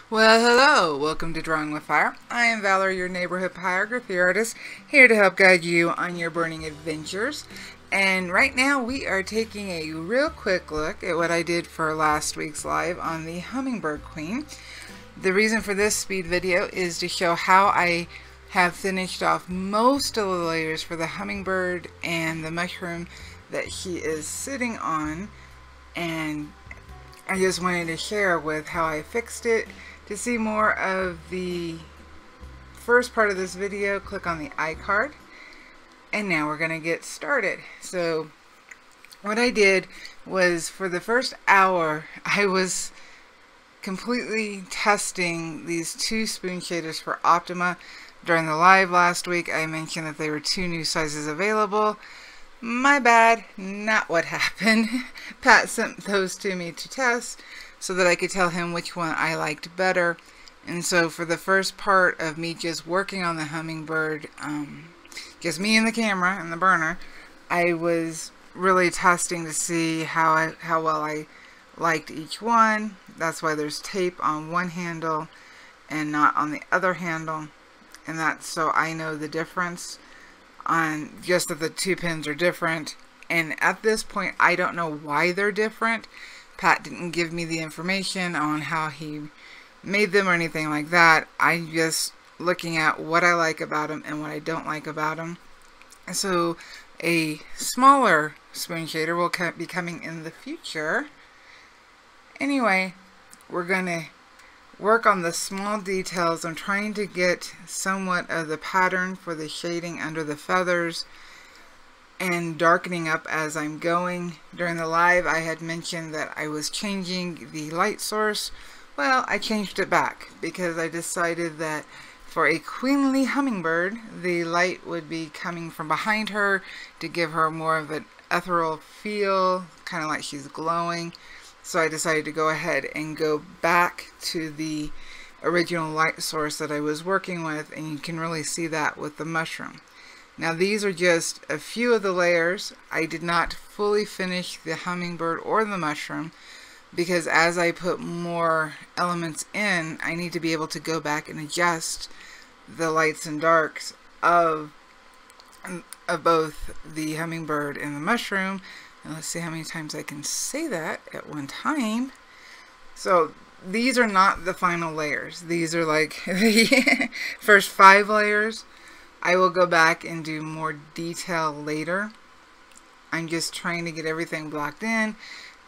Well, hello! Welcome to Drawing with Fire. I am Valarie, your neighborhood pyrography artist, here to help guide you on your burning adventures. And right now we are taking a real quick look at what I did for last week's live on the Hummingbird Queen. The reason for this speed video is to show how I have finished off most of the layers for the hummingbird and the mushroom that she is sitting on, and I just wanted to share with how I fixed it. To see more of the first part of this video, click on the iCard. And now we're going to get started. So what I did was, for the first hour, I was completely testing these two spoon shaders for Optima. During the live last week, I mentioned that there were two new sizes available. My bad, not what happened. Pat sent those to me to test so that I could tell him which one I liked better. And so for the first part of me just working on the hummingbird, just me and the camera and the burner, I was really testing to see how well I liked each one. That's why there's tape on one handle and not on the other handle. And that's so I know the difference on just that the two pins are different. And at this point, I don't know why they're different. Pat didn't give me the information on how he made them or anything like that. I'm just looking at what I like about them and what I don't like about them. So a smaller spoon shader will be coming in the future. Anyway, we're going to work on the small details. I'm trying to get somewhat of the pattern for the shading under the feathers and darkening up as I'm going. During the live, I had mentioned that I was changing the light source. Well, I changed it back because I decided that for a queenly hummingbird, the light would be coming from behind her to give her more of an ethereal feel, kind of like she's glowing. So I decided to go ahead and go back to the original light source that I was working with, and you can really see that with the mushroom. Now these are just a few of the layers. I did not fully finish the hummingbird or the mushroom because as I put more elements in, I need to be able to go back and adjust the lights and darks of both the hummingbird and the mushroom. And let's see how many times I can say that at one time. So these are not the final layers. These are like the first 5 layers. I will go back and do more detail later. I'm just trying to get everything blocked in,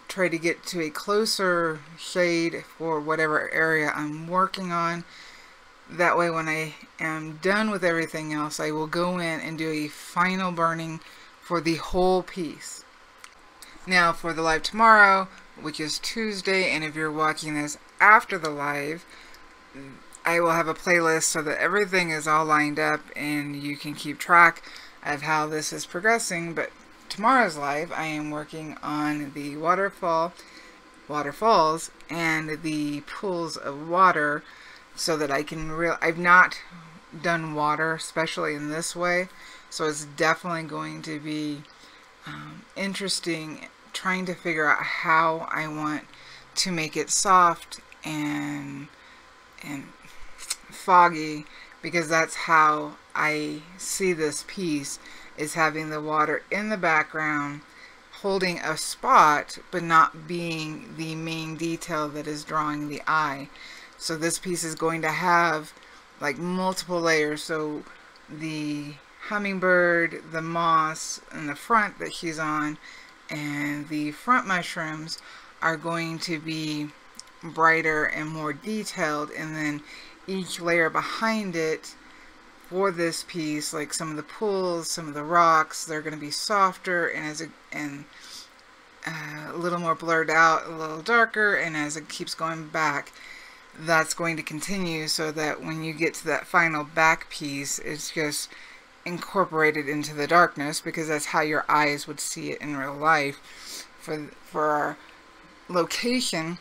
try to get to a closer shade for whatever area I'm working on. That way when I am done with everything else, I will go in and do a final burning for the whole piece. Now for the live tomorrow, which is Tuesday, and if you're watching this after the live, I will have a playlist so that everything is all lined up and you can keep track of how this is progressing. But tomorrow's live, I am working on the waterfalls and the pools of water so that I can I've not done water, especially in this way, so it's definitely going to be interesting trying to figure out how I want to make it soft and foggy, because that's how I see this piece, is having the water in the background holding a spot but not being the main detail that is drawing the eye. So this piece is going to have like multiple layers. So the hummingbird, the moss in the front that she's on, and the front mushrooms are going to be brighter and more detailed, and then each layer behind it for this piece, like some of the pools, some of the rocks, they're going to be softer and a little more blurred out, a little darker, and as it keeps going back, that's going to continue so that when you get to that final back piece, it's just incorporated into the darkness, because that's how your eyes would see it in real life. For our location,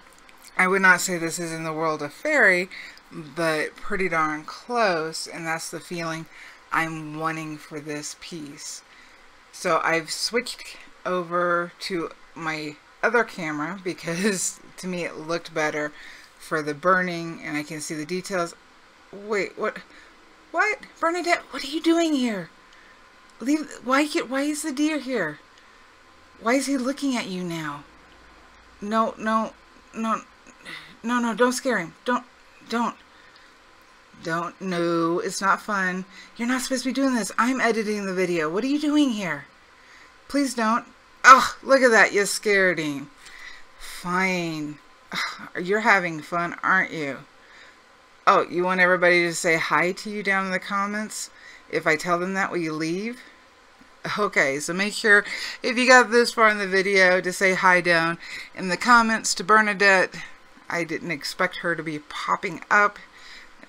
I would not say this is in the world of fairy, but pretty darn close, and that's the feeling I'm wanting for this piece. So I've switched over to my other camera because to me it looked better for the burning, and I can see the details. Wait, what? What? Bernadette, what are you doing here? Leave. Why is the deer here? Why is he looking at you now? No, no, no, no, no, don't scare him. Don't. No, it's not fun. You're not supposed to be doing this. I'm editing the video. What are you doing here? Please don't. Oh, look at that. You scared him. Fine. You're having fun, aren't you? Oh, you want everybody to say hi to you down in the comments? If I tell them that, will you leave? Okay, so make sure, if you got this far in the video, to say hi down in the comments to Bernadette. I didn't expect her to be popping up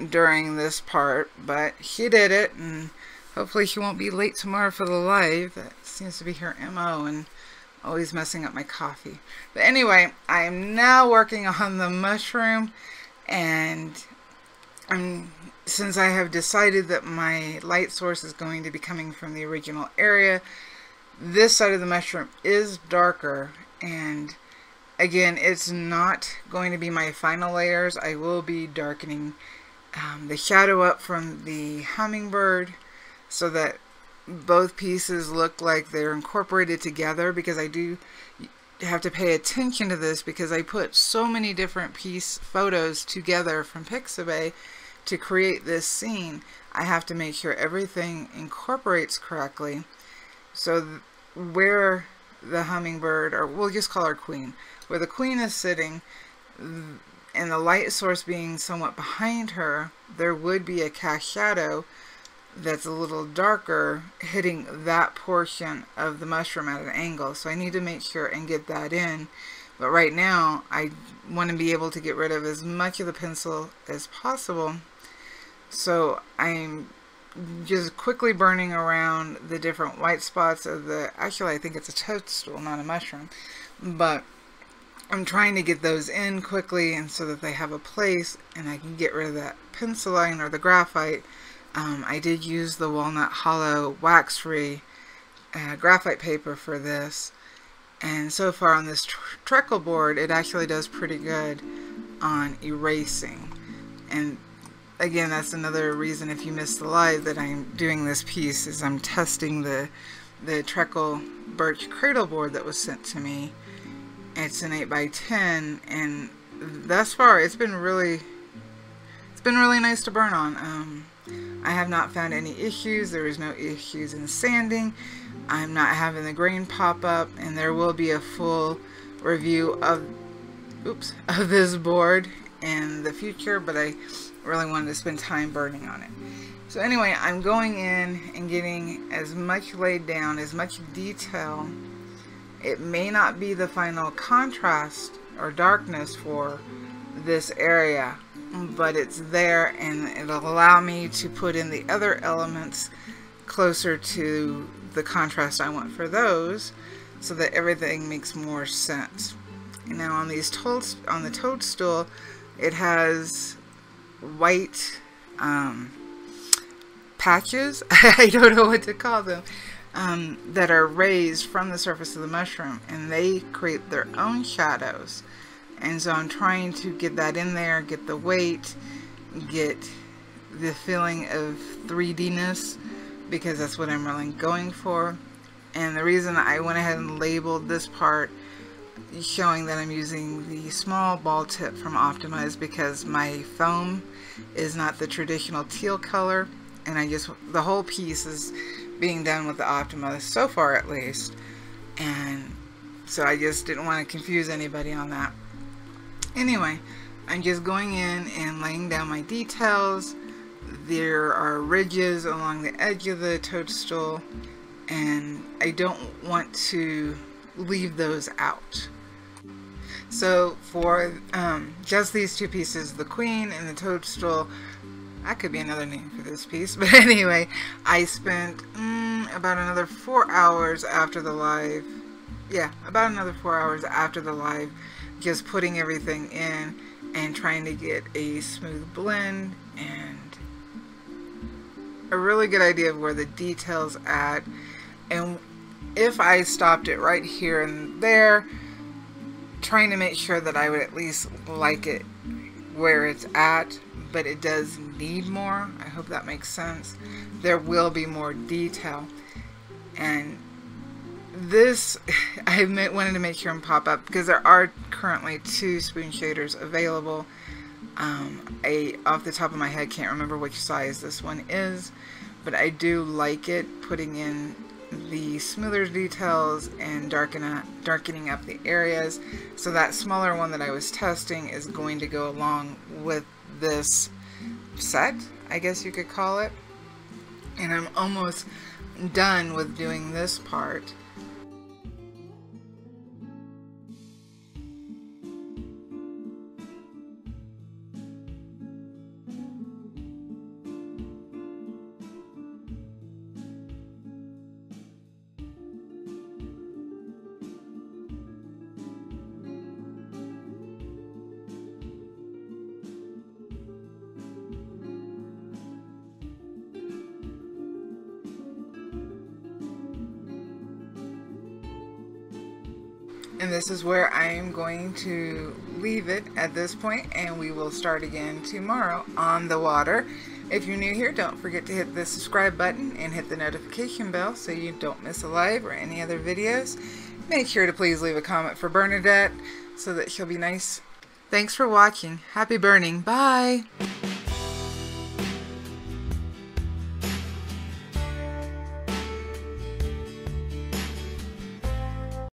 during this part, but she did it, and hopefully she won't be late tomorrow for the live. That seems to be her MO, and always messing up my coffee. But anyway, I am now working on the mushroom, and since I have decided that my light source is going to be coming from the original area, this side of the mushroom is darker, and again, it's not going to be my final layers. I will be darkening the shadow up from the hummingbird so that both pieces look like they're incorporated together, because I do have to pay attention to this because I put so many different photos together from Pixabay to create this scene. I have to make sure everything incorporates correctly. So where the hummingbird, or we'll just call her queen, where the queen is sitting and the light source being somewhat behind her, there would be a cast shadow that's a little darker hitting that portion of the mushroom at an angle. So I need to make sure and get that in. But right now I want to be able to get rid of as much of the pencil as possible. So I'm just quickly burning around the different white spots of the, actually I think it's a toadstool, not a mushroom, but I'm trying to get those in quickly and so that they have a place and I can get rid of that pencil line or the graphite. I did use the walnut hollow wax-free graphite paper for this, and so far on this Trekell board it actually does pretty good on erasing. And again, that's another reason, if you missed the live, that I'm doing this piece, is I'm testing the Trekell birch cradle board that was sent to me. It's an 8x10, and thus far it's been really nice to burn on. I have not found any issues. There is no issues in sanding. I'm not having the grain pop up, and there will be a full review of this board in the future, but I really wanted to spend time burning on it. So anyway, I'm going in and getting as much laid down, as much detail. It may not be the final contrast or darkness for this area, but it's there, and it'll allow me to put in the other elements closer to the contrast I want for those, so that everything makes more sense. And now on these on the toadstool, it has white patches, I don't know what to call them, that are raised from the surface of the mushroom, and they create their own shadows. And so I'm trying to get that in there, get the weight, get the feeling of 3D-ness, because that's what I'm really going for. And the reason I went ahead and labeled this part showing that I'm using the small ball tip from Optima is because my foam is not the traditional teal color, and the whole piece is being done with the Optima, so far at least, and so I just didn't want to confuse anybody on that. Anyway, I'm just going in and laying down my details. There are ridges along the edge of the toadstool, and I don't want to leave those out. So for just these two pieces, the queen and the toadstool, that could be another name for this piece, but anyway, I spent about another 4 hours after the live. Yeah, about another 4 hours after the live, just putting everything in and trying to get a smooth blend and a really good idea of where the details at. And if I stopped it right here and there, trying to make sure that I would at least like it where it's at, but it does need more. I hope that makes sense. There will be more detail. And this, I wanted to make sure and pop up because there are currently 2 spoon shaders available. Off the top of my head, can't remember which size this one is, but I do like it, putting in the smoother details and darkening up the areas. So that smaller one that I was testing is going to go along with this set, I guess you could call it. And I'm almost done with doing this part. And this is where I am going to leave it at this point, and we will start again tomorrow on the water. If you're new here, don't forget to hit the subscribe button and hit the notification bell so you don't miss a live or any other videos. Make sure to please leave a comment for Bernadette so that she'll be nice. Thanks for watching. Happy burning. Bye.